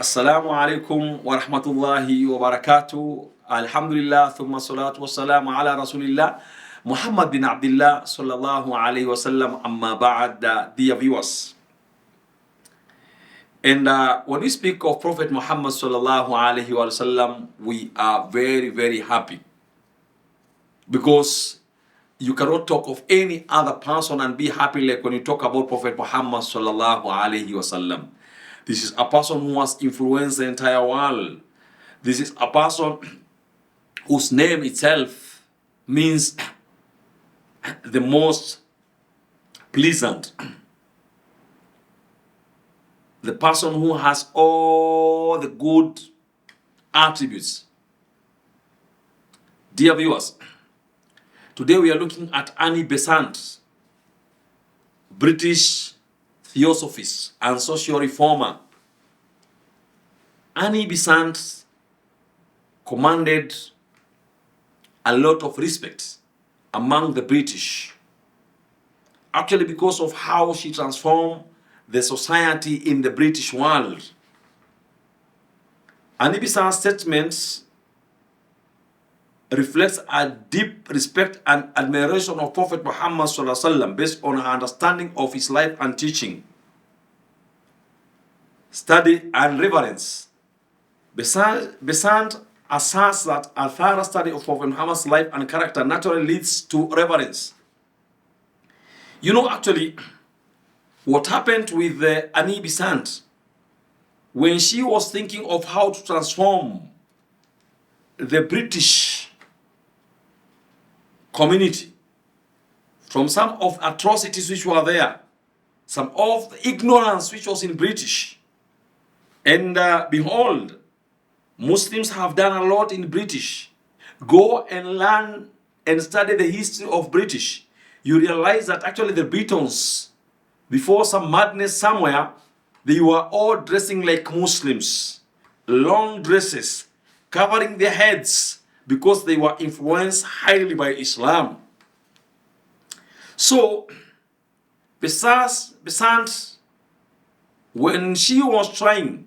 Assalamu alaikum wa rahmatullahi wa barakatuh. Alhamdulillah, thumma salatu wa salamu ala rasulillah, Muhammad bin Abdullah sallallahu alayhi wa sallam, amma ba'd, dear viewers. And when we speak of Prophet Muhammad sallallahu alayhi wa sallam, we are very, very happy. Because you cannot talk of any other person and be happy like when you talk about Prophet Muhammad sallallahu alayhi wa sallam. This is a person who has influenced the entire world. This is a person whose name itself means the most pleasant. The person who has all the good attributes. Dear viewers, today we are looking at BESANT, British theosophist and social reformer. BESANT commanded a lot of respect among the British, actually because of how she transformed the society in the British world. BESANT's statements reflects a deep respect and admiration of Prophet Muhammad ﷺ based on her understanding of his life and teaching, study and reverence. BESANT asserts that a thorough study of Prophet Muhammad's life and character naturally leads to reverence. You know, actually, what happened with BESANT when she was thinking of how to transform the British community from some of the atrocities which were there, some of the ignorance which was in British. And behold, Muslims have done a lot in British. Go and learn and study the history of British. You realize that actually the Britons, before some madness somewhere, they were all dressing like Muslims. Long dresses, covering their heads, because they were influenced highly by Islam. So, BESANT, when she was trying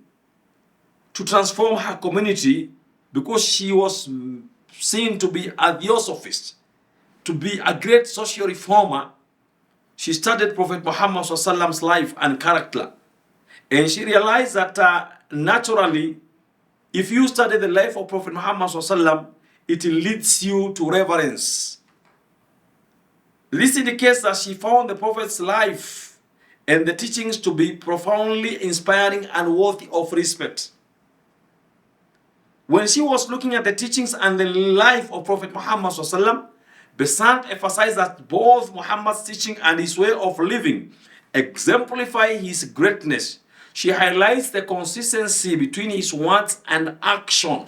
to transform her community, because she was seen to be a theosophist, to be a great social reformer, she studied Prophet Muhammad ﷺ's life and character. And she realized that naturally, if you study the life of Prophet Muhammad ﷺ, it leads you to reverence. This indicates that she found the Prophet's life and the teachings to be profoundly inspiring and worthy of respect. When she was looking at the teachings and the life of Prophet Muhammad ﷺ, BESANT emphasized that both Muhammad's teaching and his way of living exemplify his greatness. She highlights the consistency between his words and action.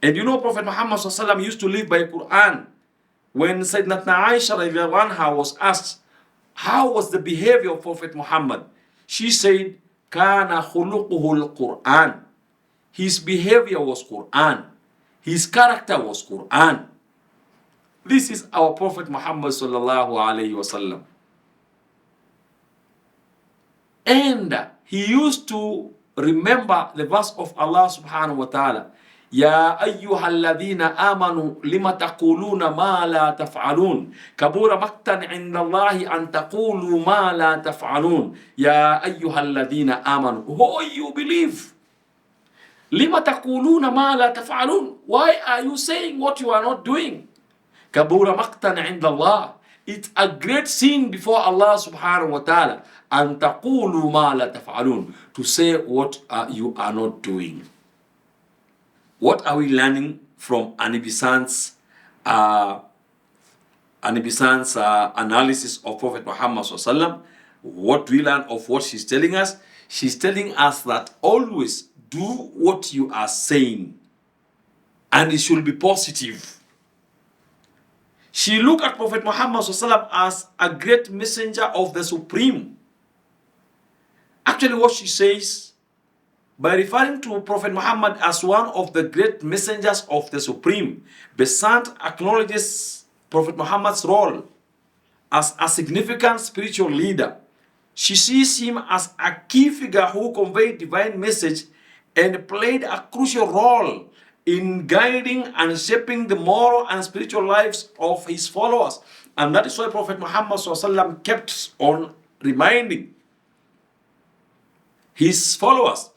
And you know, Prophet Muhammad ﷺ used to live by Quran. When Sayyidina Aisha was asked, how was the behavior of Prophet Muhammad? She said, Kana khuluquhul Quran. His behavior was Quran. His character was Quran. This is our Prophet Muhammad sallallahu alayhi wasallam. And he used to remember the verse of Allah subhanahu wa ta'ala. Ya ayyuhalladhina amanu lima taquluna ma la taf'alun. Kabura maqtan inda Allahi an taqulu ma la taf'alun. Ya ayyuhalladhina amanu. Oh, you believe. Lima taquluna ma la taf'alun. Why are you saying what you are not doing? Kabura maqtan inda Allah. It's a great sin before Allah subhanahu wa ta'ala. An taqulu ma la taf'alun. To say what you are not doing. What are we learning from BESANT's analysis of Prophet Muhammad ﷺ? What we learn of what she's telling us? She's telling us that always do what you are saying, and it should be positive. She looked at Prophet Muhammad ﷺ as a great messenger of the Supreme. Actually, what she says, by referring to Prophet Muhammad as one of the great messengers of the Supreme, BESANT acknowledges Prophet Muhammad's role as a significant spiritual leader She sees him as a key figure who conveyed divine message and played a crucial role in guiding and shaping the moral and spiritual lives of his followers. And that is why Prophet Muhammad SAW kept on reminding his followers,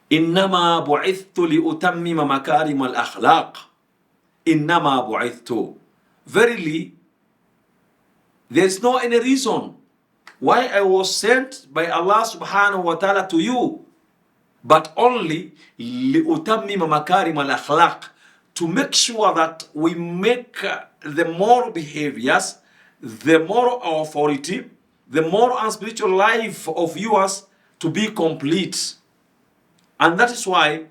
إنما بعثت لأتمم مكارم الأخلاق. إنما بعثت. Verily, there is no any reason why I was sent by Allah subhanahu wa ta'ala to you, but only لأتمم مكارم الأخلاق, to make sure that we make the moral behaviors, the moral authority, the moral and spiritual life of yours to be complete. And that is why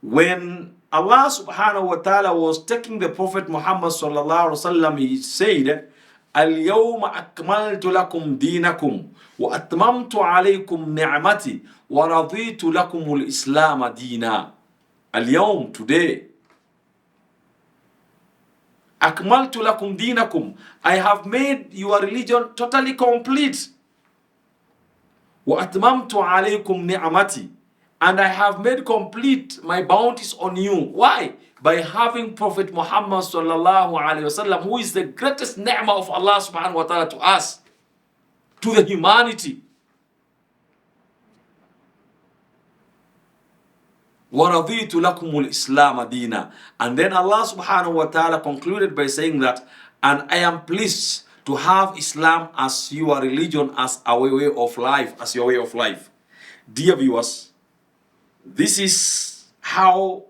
when Allah subhanahu wa ta'ala was taking the Prophet Muhammad sallallahu alaihi wasallam, he said, اليوم أكملت لكم دينكم وأتممت عليكم نعمتي ورضيت لكم الإسلام دينا. اليوم, today, أكملت لكم دينكم, I have made your religion totally complete. وأتممت عليكم نعمتي, and I have made complete my bounties on you. Why? By having Prophet Muhammad sallallahu alaihi wasallam, who is the greatest ni'mah of Allah subhanahu wa ta'ala to us, to the humanity. وَرَضِيتُ لَكُمُ الْإِسْلَامَ دِينًا. And then Allah subhanahu wa ta'ala concluded by saying that, and I am pleased to have Islam as your religion, as our way of life, as your way of life. Dear viewers, this is how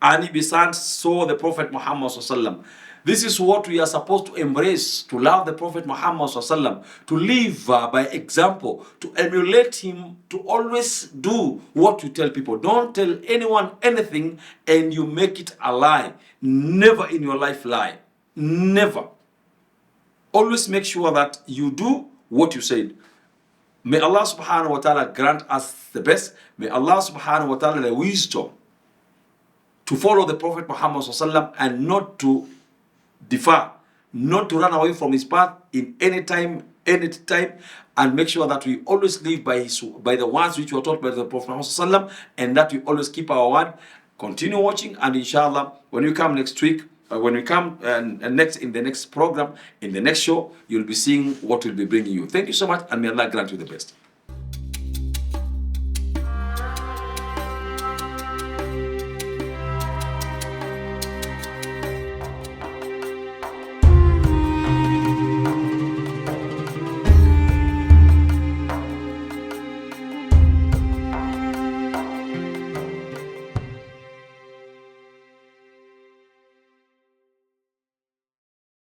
BESANT saw the Prophet Muhammad SAW. This is what we are supposed to embrace, to love the Prophet Muhammad SAW, to live by example, to emulate him, to always do what you tell people. Don't tell anyone anything and you make it a lie. Never in your life lie. Never. Always make sure that you do what you said. May Allah subhanahu wa ta'ala grant us the best. May Allah subhanahu wa ta'ala the wisdom to follow the Prophet Muhammad sallallahu and not to defer, not to run away from his path in any time, and make sure that we always live by the words which were taught by the Prophet Muhammad sallallahu, and that we always keep our word. Continue watching, and inshallah, when we come next week, when we come next in the next program, in the next show, you'll be seeing what we'll be bringing you. Thank you so much, and may Allah grant you the best.